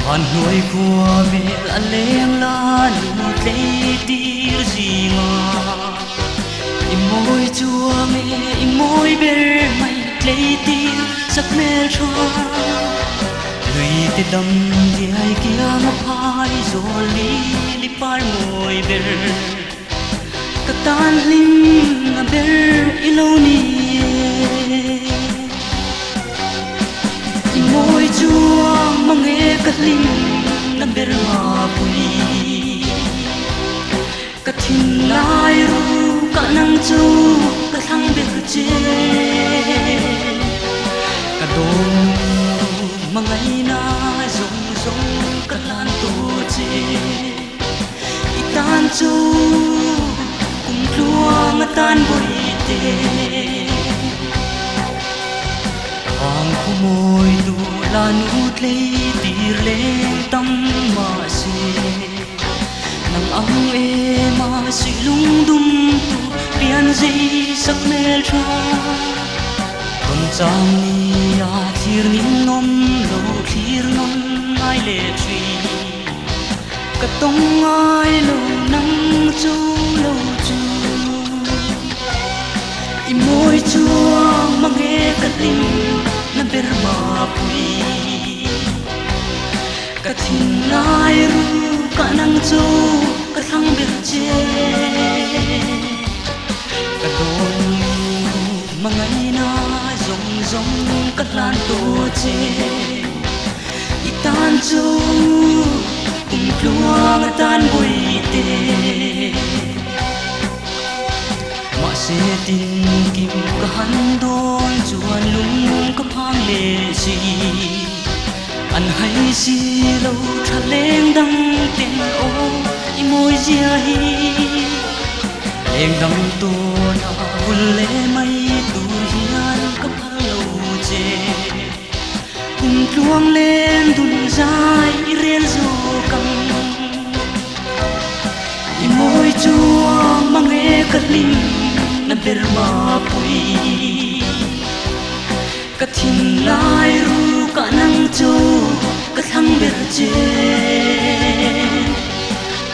Hoàn nuôi của về anh lên la lụt lấy tir gì mà im môi chua mê im môi bê mày lấy tir sắc mê choa lùi tê đầm đi ai kia ngập hai rồi li par môi bê cả tan linh ngập bê iloni môi chua mong nghe cất linh nằm bên hòa bụi cất thìn lai ru cả năng châu cả thăng biệt chê cả đồn mà ngày na rong rong cả lan tô chê itan châu cùng lúa ngắt tan bụi tê ang kumoy du lanut lay tir leng tam ma se nang ang e ma si lung dum tu pian zai sak mel tha kon chang ni a thir nin nom lo thir nom ai le tri ka tong ai lo nang chu lo chu i môi chua mang nghe ka ting na berma pui ka thin lai ru ka nang chu ka thang bir che ka don mangai na zong zong ka lan to che itan chu kum pluang tan boi te ma se tin kim ka han don chuan lung ka phang le si an hai si lo tha leng dang ten o i moi zia hi leng dang to na bul le mai tu hian ka phang lo che kum luang len dun zai i rel zo kam i moi chua mang e ka ling na berma pui ka thin lai ru ka nang chu ka thang ber che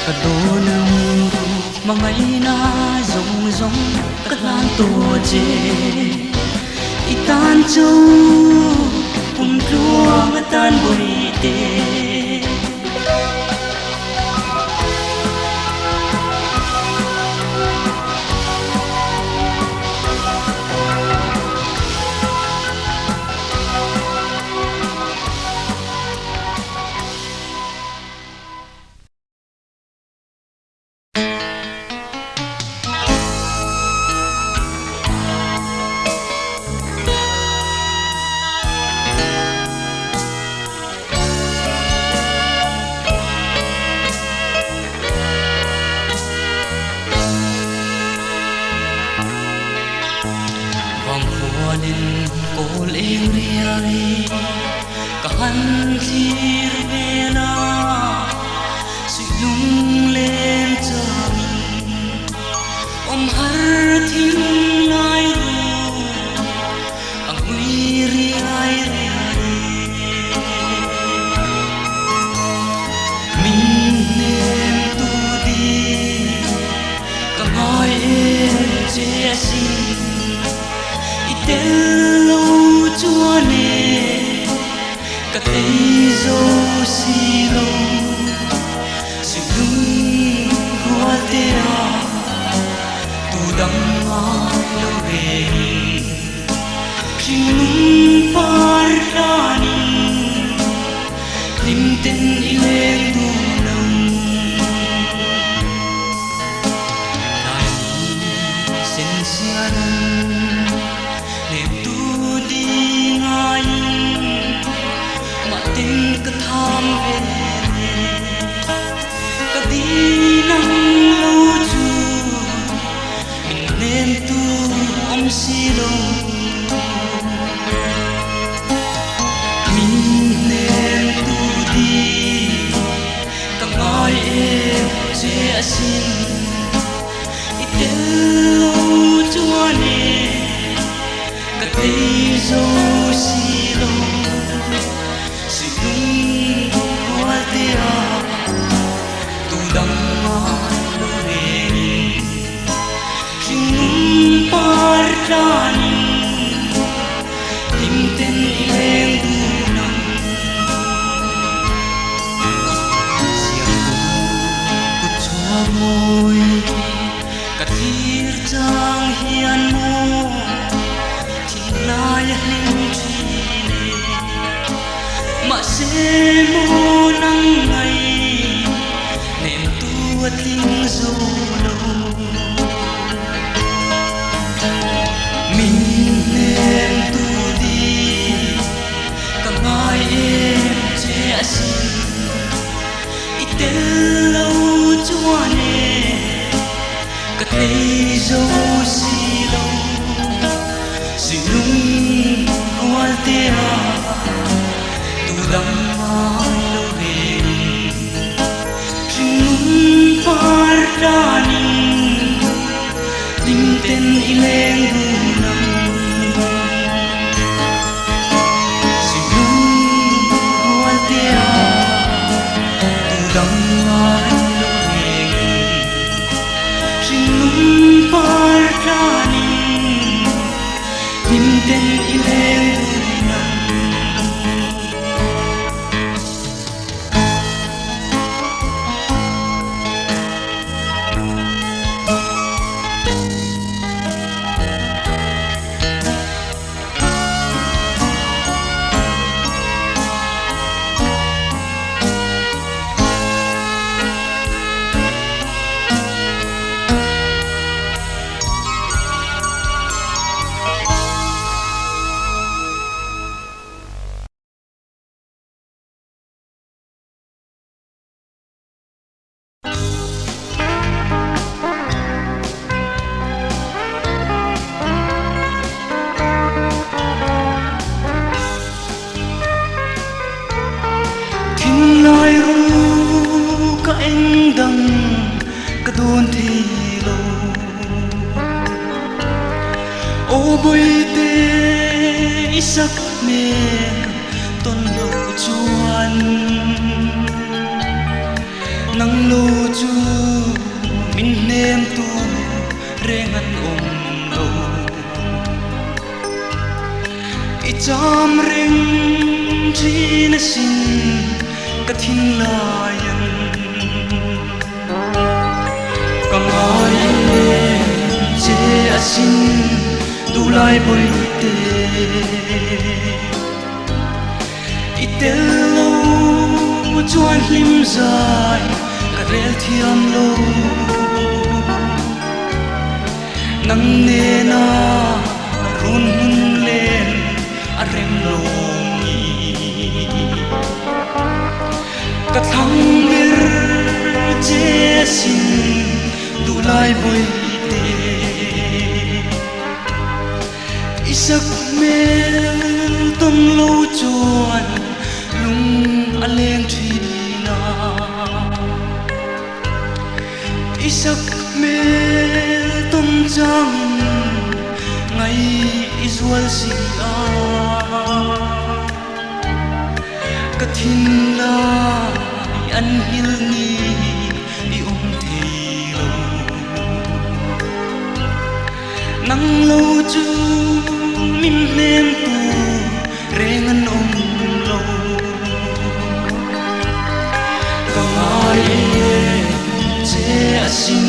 ka do nang ru mangai na zong zong ka lan to che itan chu kum luang tan boi te tia tu dang ma lo re sing par ran tim ten ileng du nam siang ku chua môi cả thir chang hian mo thì lai hình mà sẽ mô nắng ngày nền tua linh du lâu mình nên tu đi cả ngày em che xin ít tên lâu chúa nè cả thấy dấu xì lâu xì lung qua tia dang ma lo re sing par rani ling ten ileng du nam sing wal tia tu dang ma lo re sing par rani ling ten ileng du lai ru ka eng dang ka don thi lo o boy te isak me ton lo chuan nang lo chu min nem tu rengan lo i cham ring thi na sin ka thin layan ka ngai che asin du lai boy te itel lo chuan hlim zai ka rel thiam lo nang ne na run len a rem lo ka thang bir che sin du lai boy te isak mel tom lo chuan lung aleng thina isak mel tom chang ngai izwal si a ka thin la an hil ni i thi lo nang lo chu min nem tu rengan lo ka ngai che asin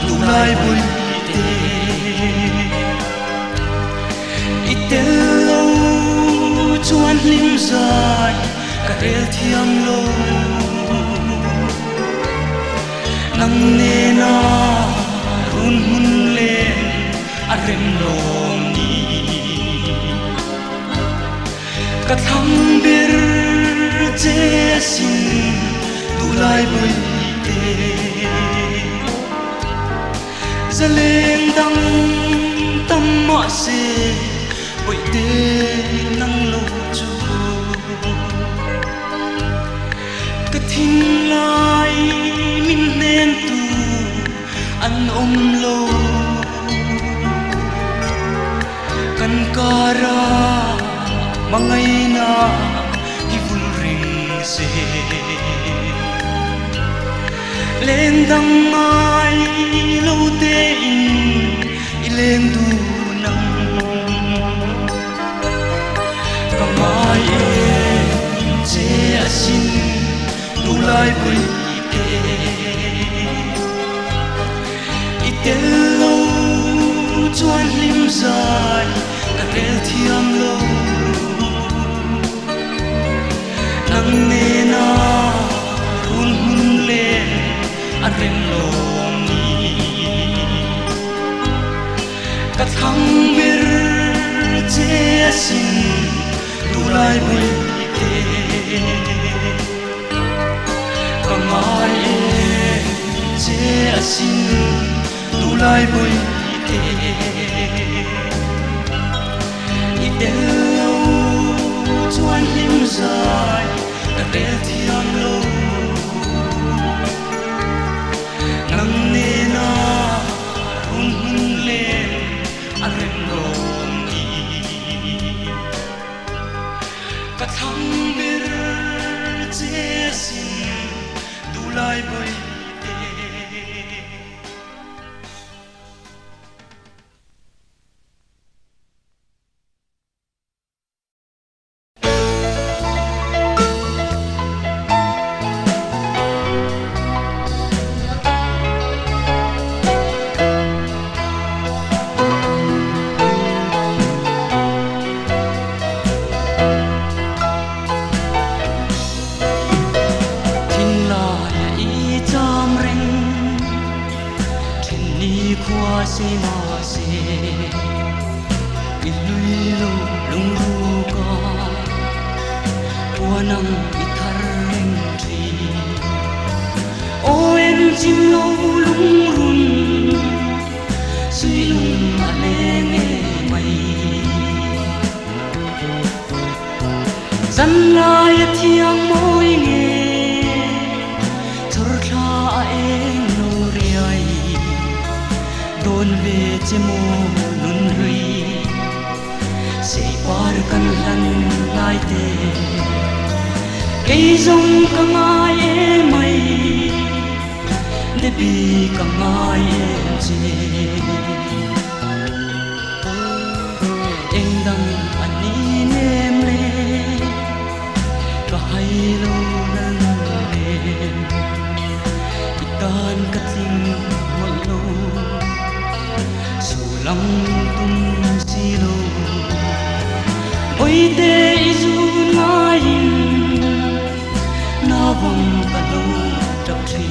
du lai boy te itel lo chuan hlim zai ka rel thiam lo nang ne na run hun len a rem lo ni ka thang bir che sin du lai boy te zaleng dang tam ma se boy te nang lo chu ka thin lai min nem tu an lo kan kara mangai na hivul ring se lên đăng mai lâu tê in lên du nắng cầm mai che xin du lai vui tê itel lâu chuan lim dài cả rel thiam lâu nang ne na run hun le an rem lom ni ka thang ber che sin tu lai vui te ka mai che sin tu lai vui te itel chuan lim dài cả rel thiam lâu nang ne na run hun lên an rem lom ni ka thang ber che sin du lai vui Dân lai thiang môi nghe thor tha em nô riai don về che mo nun ri se par kan lan lai te cây rong ka ngai e mai de bi ka ngai e che eng dang ani nem le hay lâu nan lên itan kating malo sulang tum silo oi de izu nain na bom kalo trap thi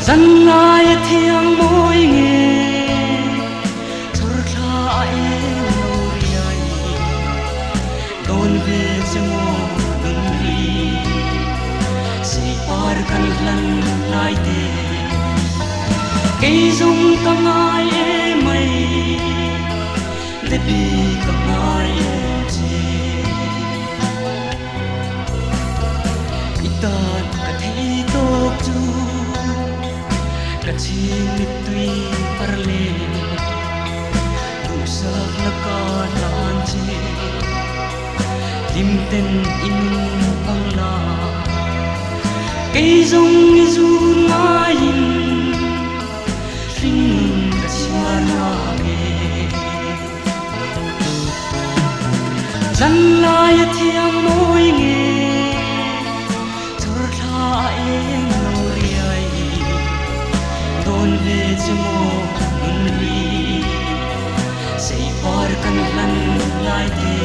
zan lai thiang môi nghe thor tha em don về che mo nun ri se par kan lan lai te cây rong ka ngai e mai de bi ka ngai e che itan ka thei tok chu ka chi mi tui par le du sak na ka lan che lim ten in bang la cây rong izu ngai in ring ka chia na ge zan lai thiang môi nghe thor tha em no riai don ve che mo nun ri se par kan lan lai te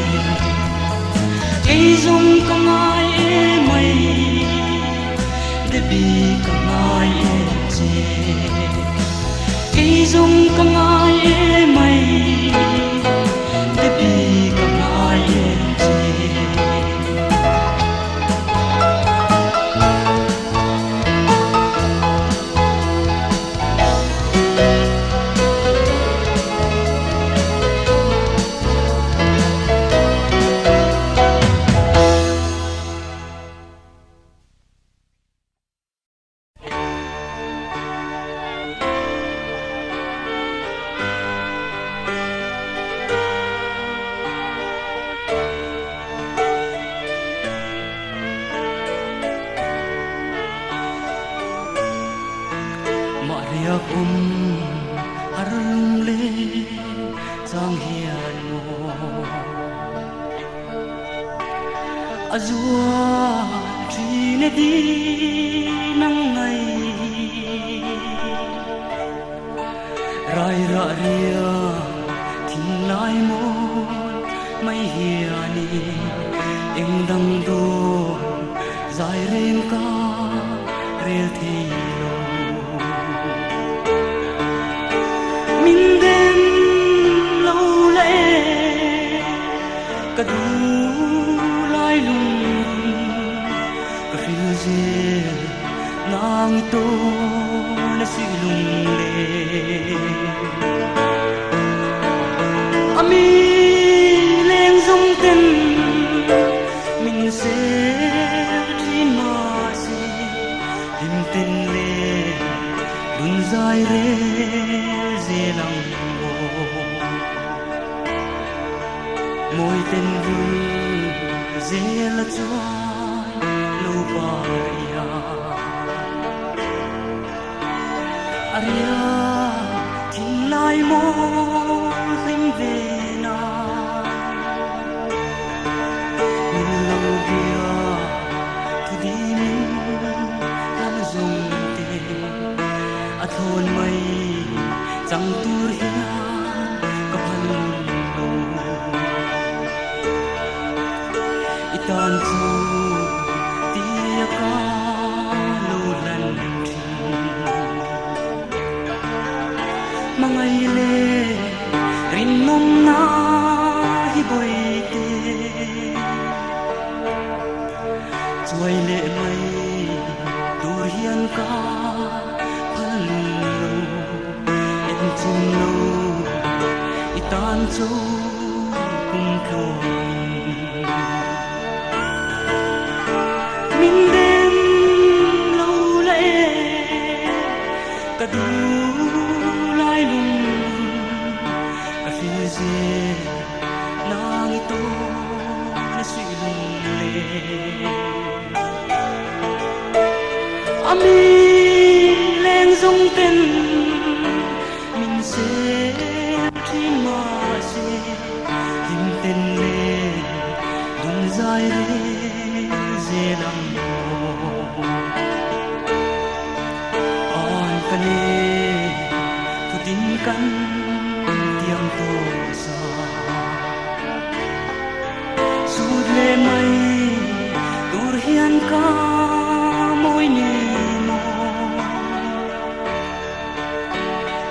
cây rong ka ngai e mai de bi ka ngai e che cây rong ka ngai e mai de bi ka ngai e che Giang hiền ngô azua tri ne đi nắng ngày rai ra ria thìn lai môn mai hiền em đăng đô dài rem ca rel thi min đêm lâu lệ cả đủ lai lùng cả phiêu dê nang tô na si lùng lệ ami lên dòng tên mình sẽ trên mà si tìm tên lệ đun dài rê dê lòng môi tên vui dê là choai lâu baria aria tin lai mo khinh về na min lâu bia thu đi min làm dùng tê a thôn mây chẳng tur hiya có phần tan chu tia ca lâu lần thi mà ngày lê rin mong na hi bồi tê chuối lệ mây tu hiền ca phật lâu em chim lâu tan chu cùng khâu min đêm lâu lệ cả đủ lai lùng cả phiêu dê nang tô na suy lùng lệ ami lên dung tên mình sẽ trên mà sẽ tìm tên lệ đun dài lệ dê lòng on kane thu tin kan tiang to sa sud le mai tur hian ka moi ni mo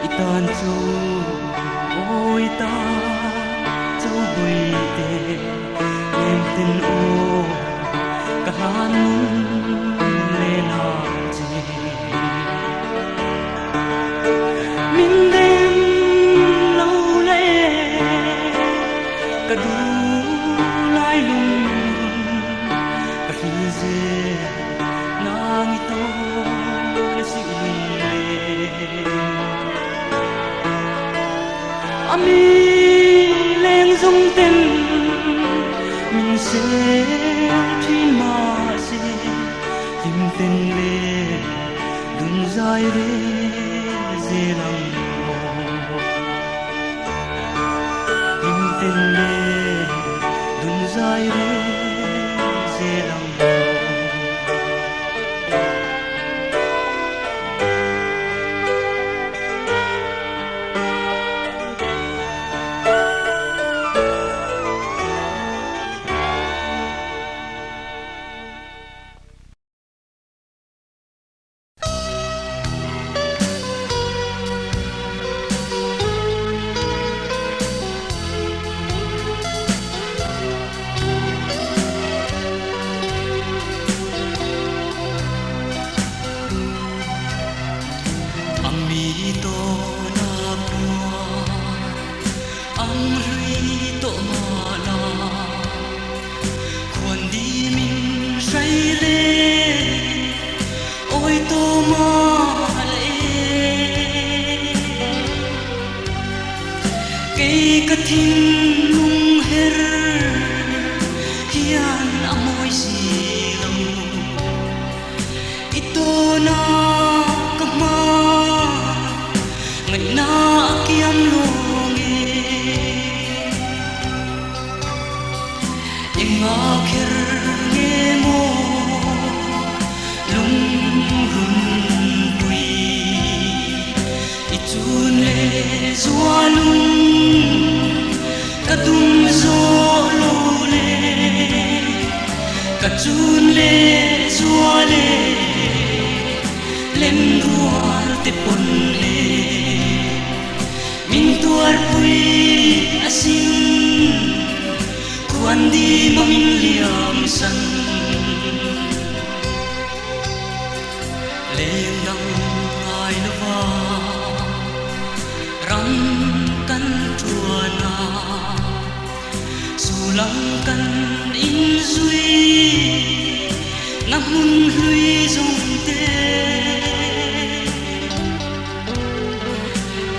itan chu oi ta chu bui te em tin o cả han lên hàng gì min đêm lâu lệ cả đủ lai lùng cả khi dê nang tô na si lệ ami lên dung tên mình sẽ trên mà sẽ tìm tên lệ đun dài rê dê lòng tìm tên lệ đun dài rê dê lòng Katin lung her hian amoy silong ito na kama ngay na kiam longe Enga kher nge mo lung hun bui itun le zua lung kadum zo lo le kachun le zua le len rual te pon le min tuar pui asin kuan di mamin liam san leng dang ai lova ram kan tuana sulang kan in zui na hun hui zong te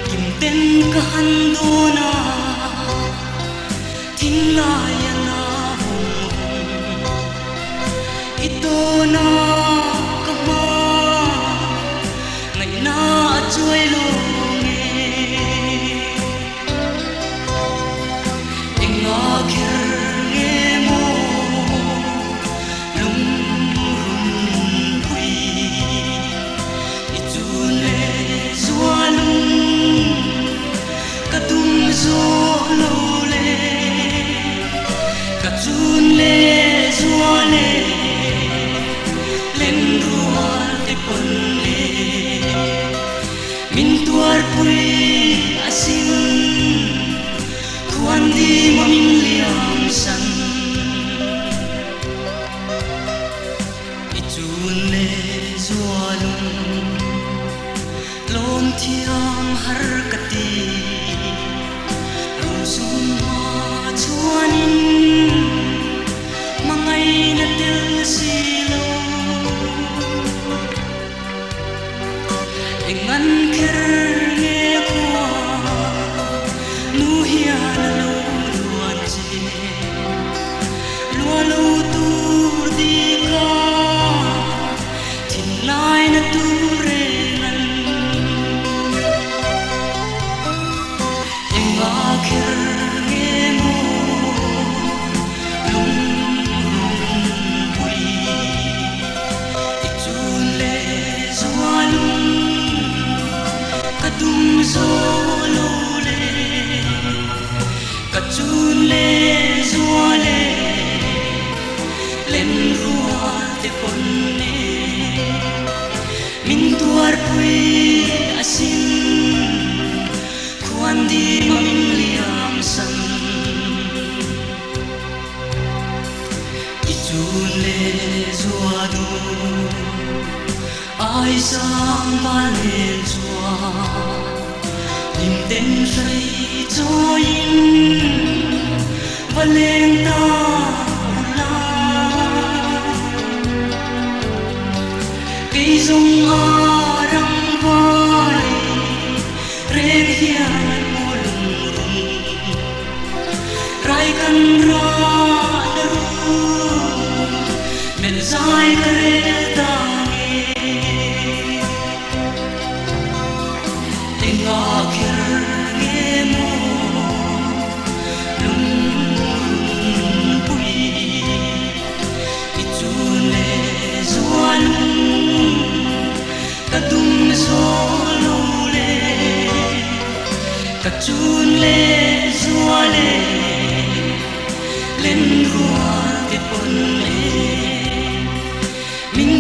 kim ten ka han do na tin lai na hong ito na kama ngai na chuai lo nge enga kher nge mo lung hun hui itun le zua lung katum zo lo le kachun le zua le len rual te pon le min tuar pui asin kuan di mamin liam san itun le zua lung lom thiam har kati rosum ma chuanin mangai na tel silo engan kher nge kwa nu hian lo luan che lua lo tur di ka thin lai na tu re nan enga kher nge mo lung hun bui itun le zua lung kadum zo lo le kachun le zua le len rual te pon ne min tuar pui asin kuan di mamin liam san itun le zua du ai sang ba len zua lim ten sai cho in và lên ta la cây dung a răng vai ren hian mo lung rung rai kan ra da ru men zai kare ta enga kher nge mo lung hun bui itun le zua lung kadum zo lo le kachun le zua le len rual te pon le min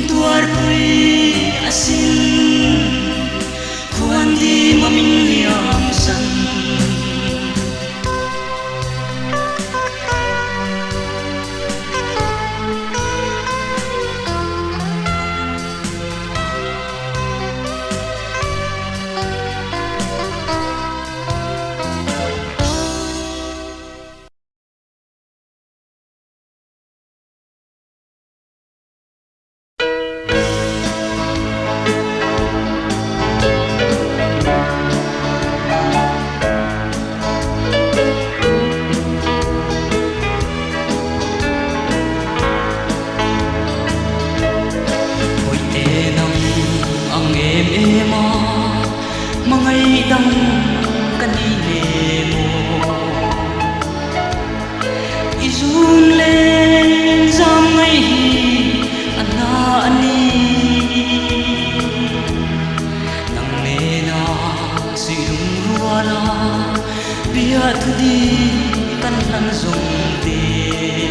tan lan dùng tiền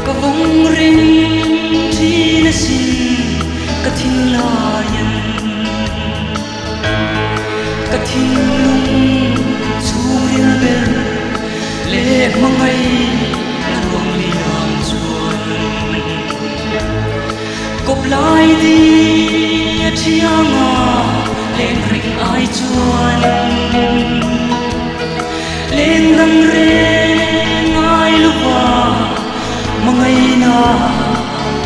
có vong rin chi na xin cả thiên la yên cả thiên lung chu ria ber lệ mong ai na luang liang chuan cop lai đi chiang à lên rình ai chuan lên đăng rê ngay lúc qua mà ngày na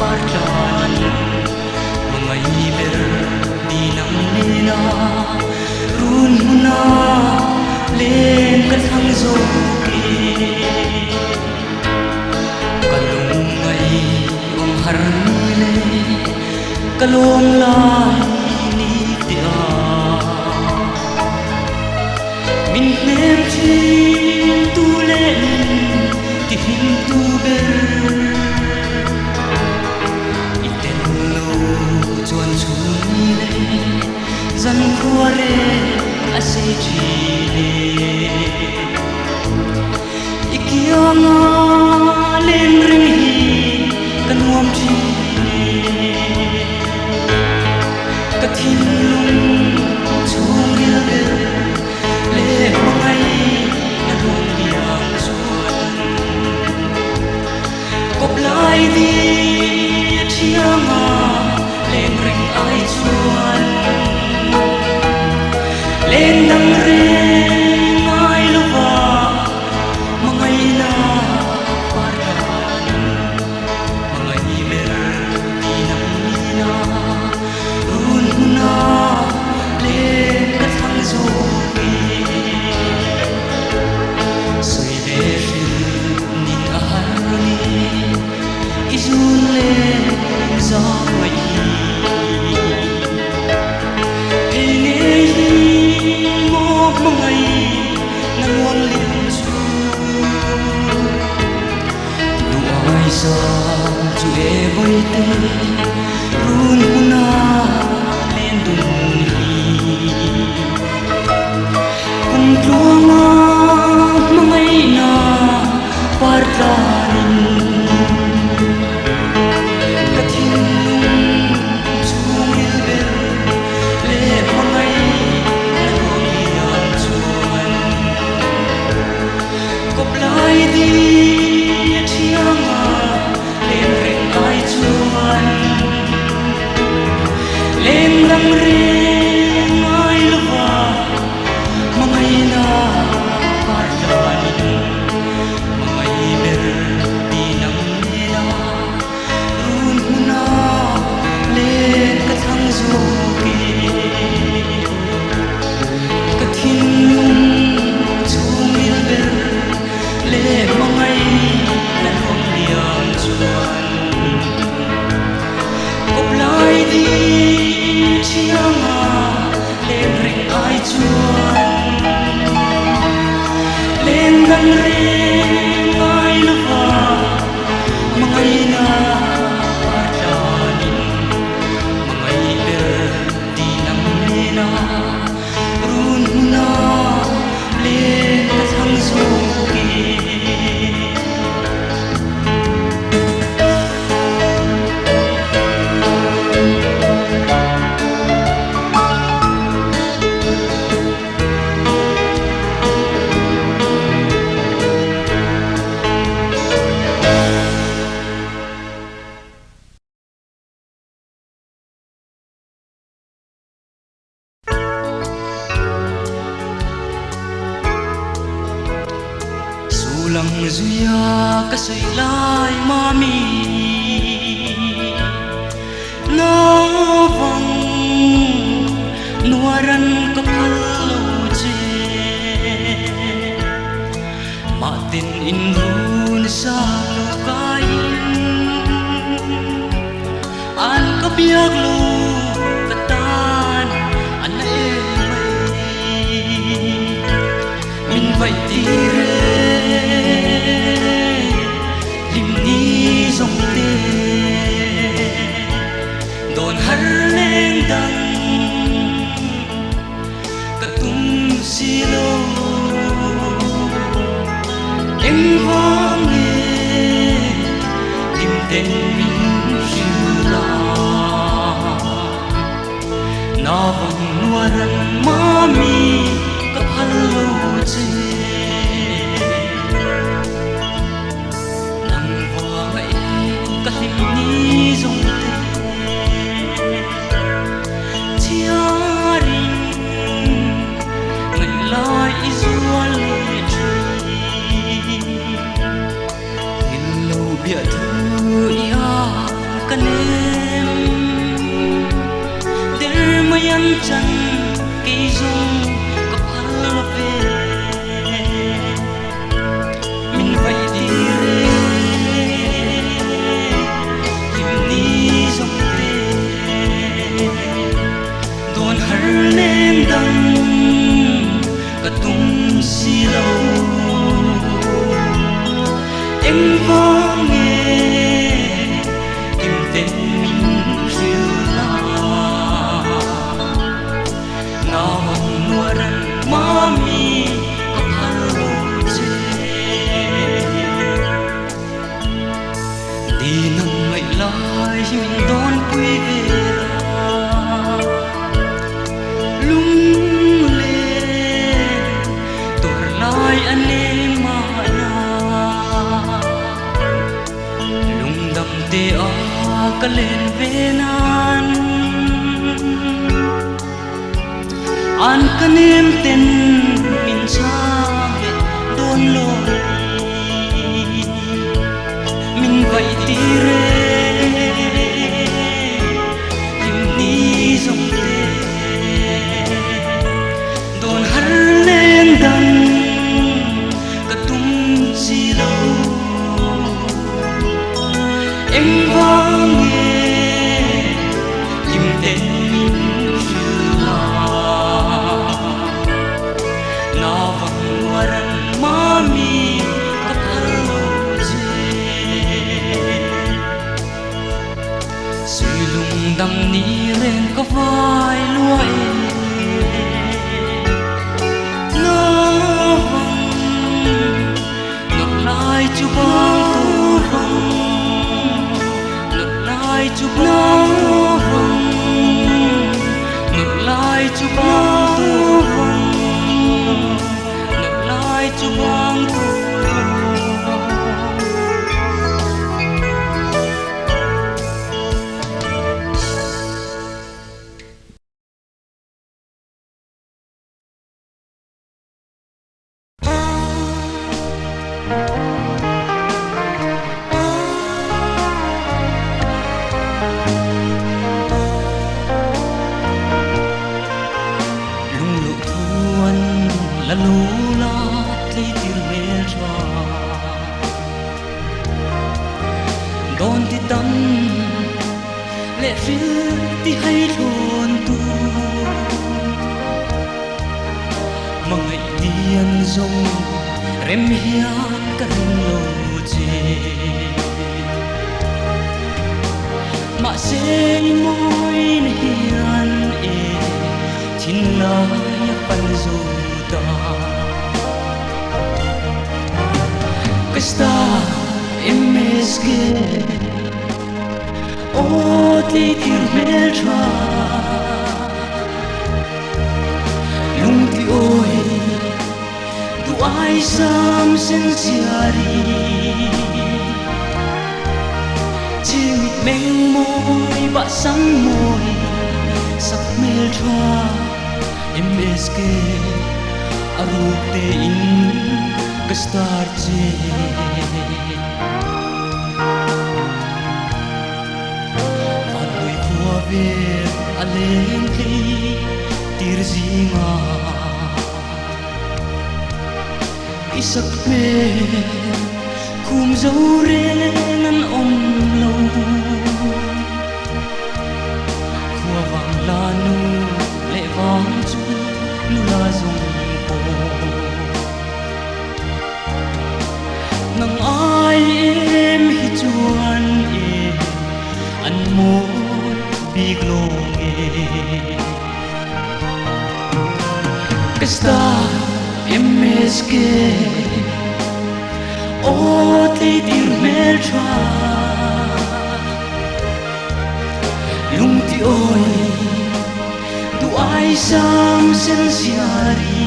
bắt đàn mà ngày ber đi nắng nina run huna lên cái thang dâu kia kalung ngày ông har le kalung lai ni tia min nem chin tu lên ti him tu ber iten lo chuan chu ni le zan khua re a se chi le ikianga len ring hi kanuam chi ka thin lung chung ria ber le mangai na rong liang chuan cop lai đi chianga len ring ai chuan lên đăng rê ngay lúc vào mà ngày na phát đàn mà ngày ber đi nắng nina run huna lên cái thang dâu soi về nhìn ahani izun lên gió ngoài sa chu e voi te run huna len dun hi kum tlunga mangai na partanin kathin chung il ber le mangai na rong liang chuan cop lai đi chianga lên rình ai chuan lên đăng rê ngay lúc vào mà ngày na phát đàn mà ngày ber đi nắng nina run huna lên cái thang dâu kia cái thiên lung chung il ber le mà ngày na rong liang chuan cop lai đi chianga lên rình ai chuan lên đăng rê ngay lúc vào mà ngày na phát đàn mà ngày ber đi nắng nina run huna lên cái thang dâu kia lang zuya ka soi lai mami na vang nuaran ka phalo che ma tin in run sa lo kai an ka biak lo katan an e mai min vai ti re dòng tê đồn har lên đằng cả tung xì lô em vang nghe tìm tên mình siêu la na vang nuaran mami kapalo che nang vang ai kalim ni zong te chiaring ngai lai izual le tri in lo bia thu ya kanem der mayan chan ke zong kapal ve min vai di re kim ni zong te don har len dang katum si lo em vang nghe kim tên mình riêu la na hong nuaran mami kapalo che đi nang mai lai mình đón quy về lung lên tor lai anh em mà na lung đam te a ka lên về nan an kanem ten min cha ve don lo min vai ti re kim ni zong te don har len dang katum si lo em vang nghe kim tên min riêu la na vang nuaran mami kapalo che suy lung dam ni ren ka vai luai na vang ngập lai chu bang tu vang ngập lai chu bang vang ngập lai chu bang tu vang ngập lai chu bang tu la lula tlei tir mel tha don ti tam le fil ti hai thon tu mangai lian zong rem hian kan lo che ma sei moi hian e thin la pan zo Kasta MSG Oti tir meltra Lung ti oi Du ai sam sensiari Chim meng moi ba sang moi Sak meltra MSG Aruk te in kastar che Vanui khua ve aleng thi tir zinga Isak pe khum dấu re nan om lo Khua vang la nu le vang chu nu la zong nang ai em hi chuan e an mo big long e kasta MSK ô thế tiếng mê tra lung ti ôi tu ai sang sen siari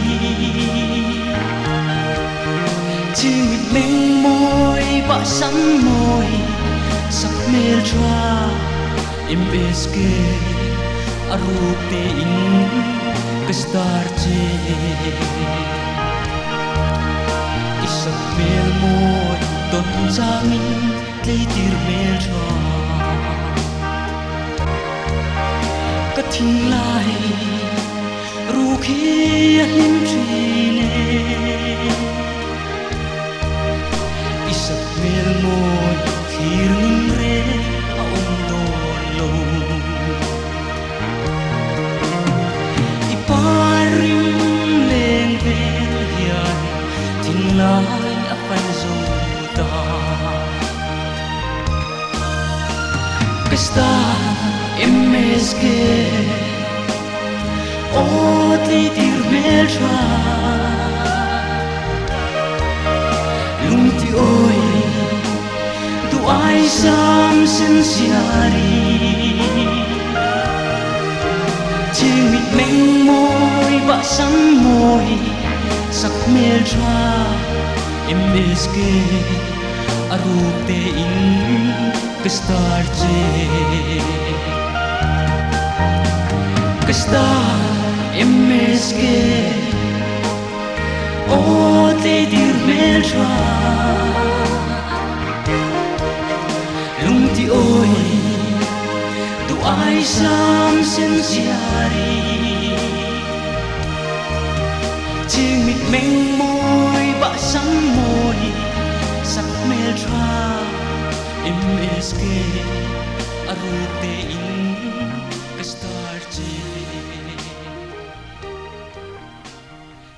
chỉ mịt mênh môi bạ sắn môi sắc mê tra em beske arute in kastarche isak mel môi don changin tleitir mel tra ka thing lai ru khi him trine isak mel môi khir nim re a om do lo iparim leng vel hian thing lai a pan zo ta kasta MSK ô tli tir mel tra lung ti oi tu ai sam sen siari ching mịt mênh môi bạ sắn môi sắc mel tra MSK arute in kastarche kasta MSK ô tli tir mel tra lung ti oi tu ai sam sen siari ching mịt mênh môi bạ sắn môi sắc mel tra MSK arute in kastarche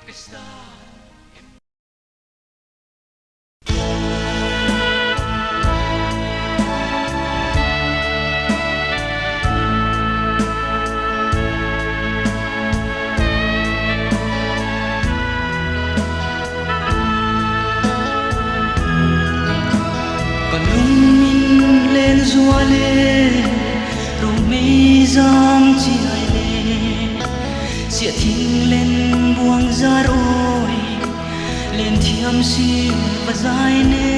kasta zuale ro mei zam chi ai le sia thing len buang zar oi len thiam si va zai ne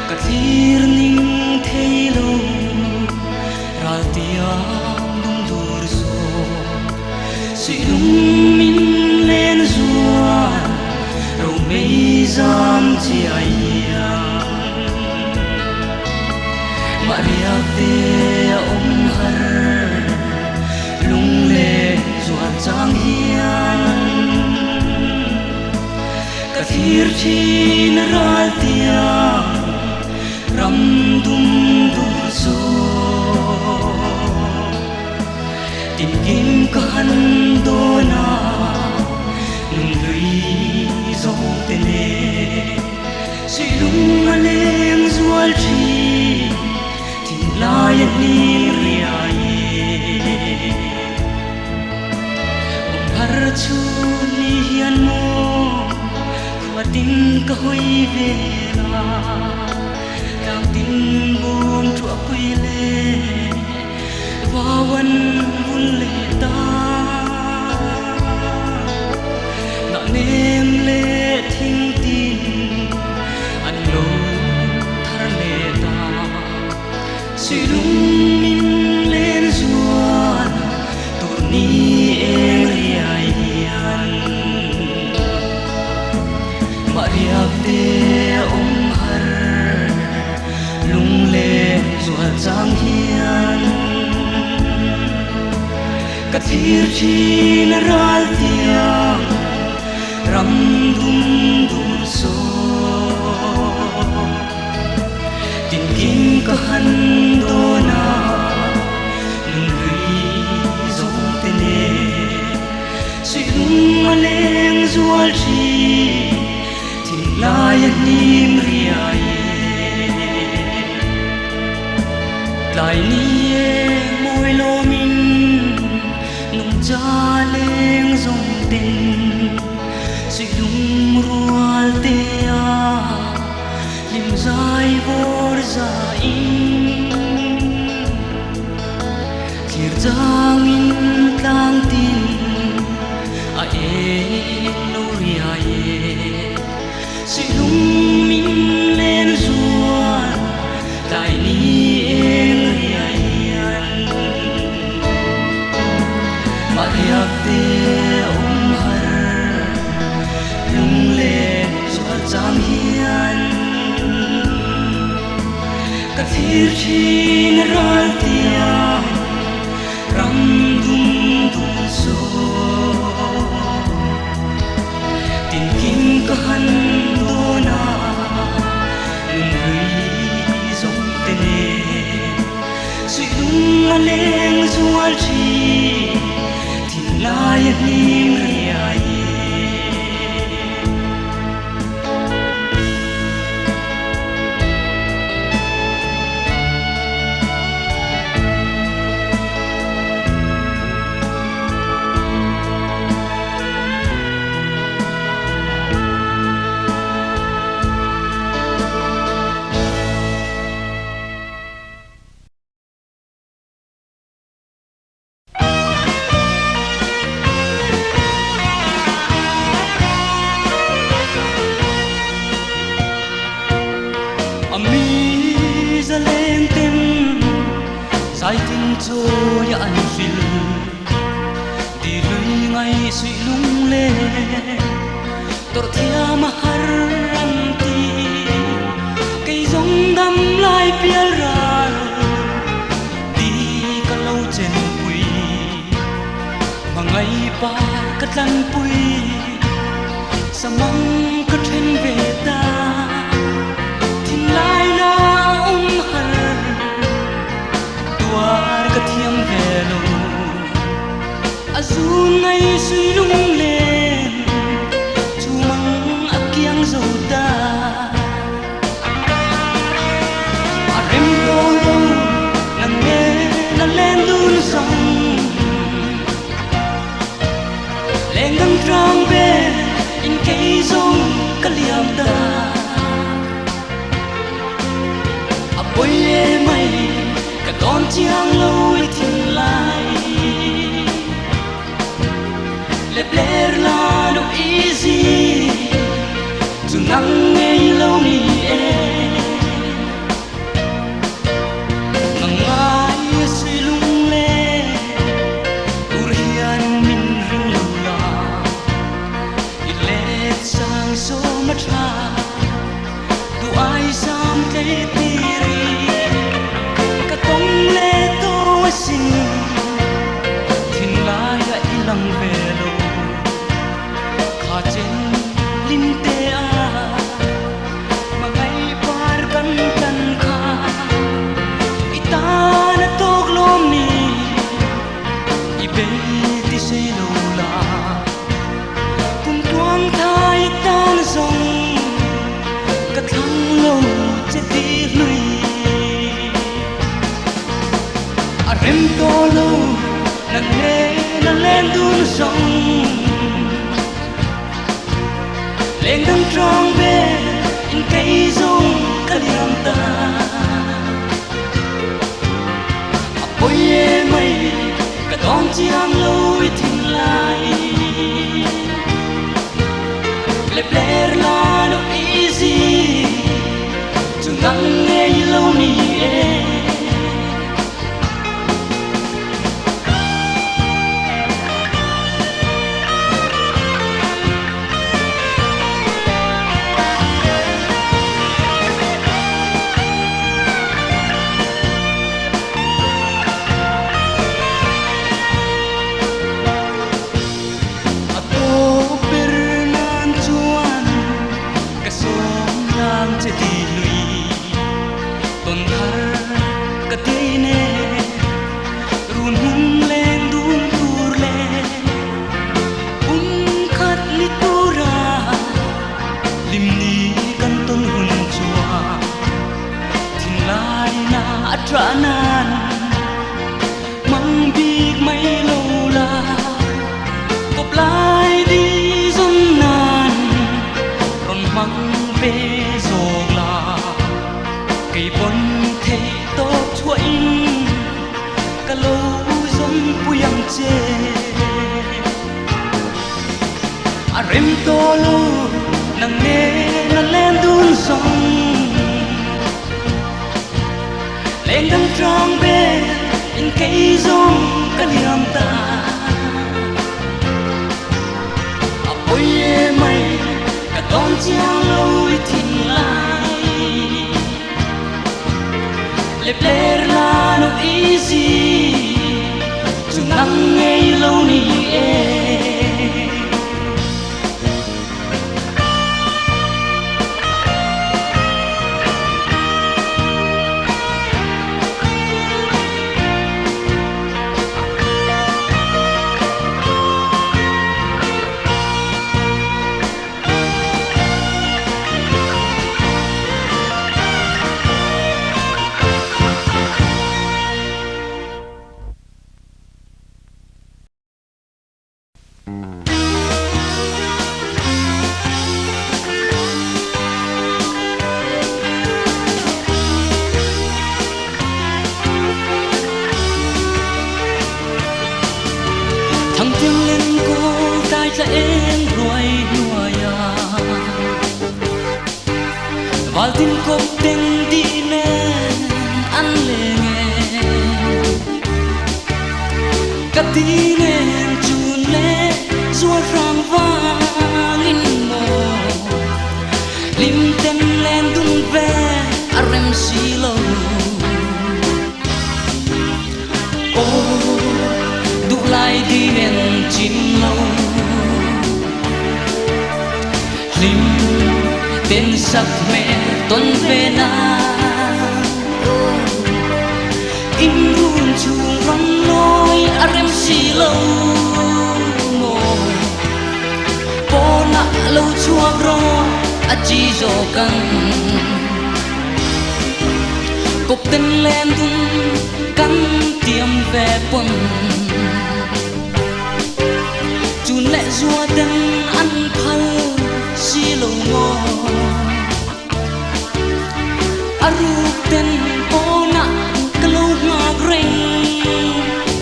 ka thir ning thei lo ra tia dum dur so si lung min len zual ro mei zam chi ai Maria te om har lung le zuan chang hian ka thir thin ral tia ram dum dur so tin kim ka han do na lung lui zo te le si lung aleng zual chi lai ni ria ye har chu ni hian mo khwatin ka hoi vela tang tin bom chu pui le wawan bul le ta na nem le thing tin an lo thar le ta si lung min len zuan tur ni eng riai hian Maria te om har lung len zuan chang hian ka thir thin ral tia ram dum dur so tin kim ka han do na lung lui zo te ne si lung aleng zual chi thing lai nim ria ye lai ni môi lo min nung cha leng zong ten si lung ru tir chin ral tia ram dum dum so tin kim ka han do na lung hui zong te suy lung a leng zual chi tin lai nim ria sai tin cho ya an fil di lui ngai sui lung le tor thia ma har ram ti cây giống đâm lai pial ra đi ka lâu chen pui mà ngày pa ka tlan pui sa mong ka then về ta tin lai na har war ka thiam ve lo azul ngai sui lung lên chu mang akiang zo ta arem lo lo na nghe na lên dun song lên ngâm trang về in cây dông ka liam ta a boy mai cả con chiang lâu thiên lai lep ler la no easy tu nang nghe lâu ni e nang ai suy lung le ur hian min ring lo la it let sang so much ha tu ai sam te ti xin thiên lai đã ilang về lo kha chen lim te a mà ngày par kan kan kha ita na tok lom ni i be ti se lo la kun tuang thai tan zong ka thang lo che ti lui rem to lo na nghe na lên dun sông lên đâm trong về in cây dông ka liam ta a boy e mai ka don chiang loi tin lai le bler la no easy tu nang nghe lâu ni e nan mang big mai lâu la cop lai đi dông nan còn mang về rồi là cây bон thế tốt chuỗi cả lâu dông puyang che rem to lu nang nghe na lên dun song lên đâm trong bên in cây dông ka liam ta a boy e mai ka don chiang loi tin lai le ler la no easy chung nang ngei lo ni e thằng tiếng lên cô tai ra em ruồi nuôi à và tin cốc tên đi nên ăn lệ nghe cắt đi nên chun lệ rùa rang vang in mồ lim tên lên đun ve arem xì lâu lại đi bên chim lâu lim tên sắc mẹ tuần về na in hôn chuông rong lối arem xì lâu mồ po na lâu chua ro achi jo căng cục tên lên tung căng tiêm về quân chun lệ rùa tên ăn phal xì lâu ngô aru tên po na câu ngọc rình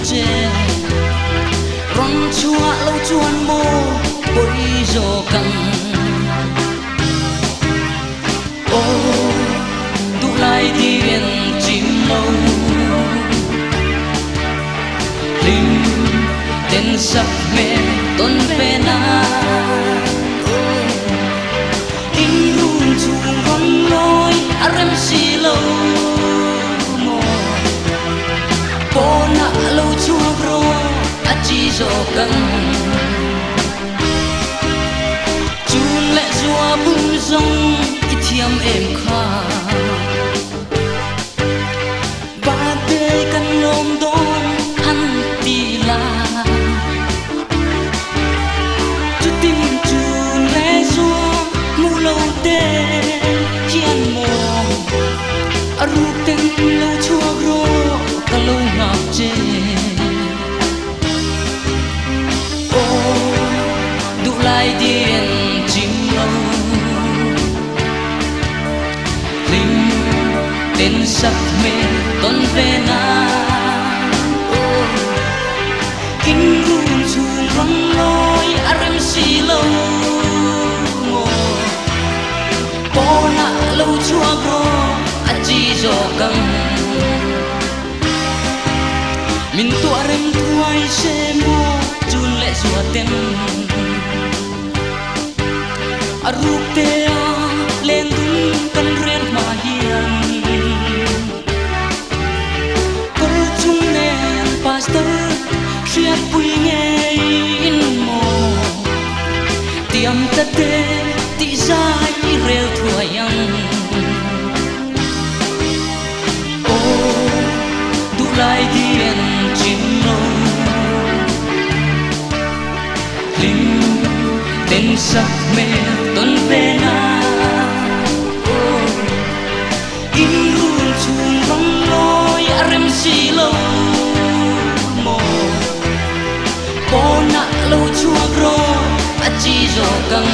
chè ron chua lâu chuan mô bội rồ căng ô tụ lại đi bên chim lâu lim tên sắc mẹ tuần về na in hôn chuông rong lối arem xì lâu mồ po na lâu chua ro achi jo căng chun lệ rùa bung rong ít thiam em kha ba tê căn ôm đón hắn tì la tim chun lệ rùa mu lâu tê hiền mồ aru tên lâu chua ro cả lâu ngọc chê ô đu lại điên chim lâu lim tên sắc mê tuần về na kinh hôn chuông rong lối arem xì lâu mồ po na lâu chua ro achi jo căng min tu arem thuai se mo chun lệ rùa tên aru te lên tung căn ren mà hiền cô chung nên pastor riết bùi nghe in mồ tiêm ta tê tị dài rêu thua yang ô đu lại điên chim lâu lim tên sắc mẹ tuần về na ô in hôn chuông rong lối arem xì lâu mồ po na lâu chua ro achi jo căng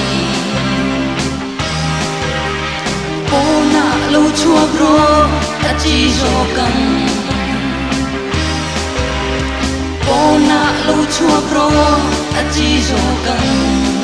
po na lâu chua ro achi jo căng po na lâu chua ro achi jo căng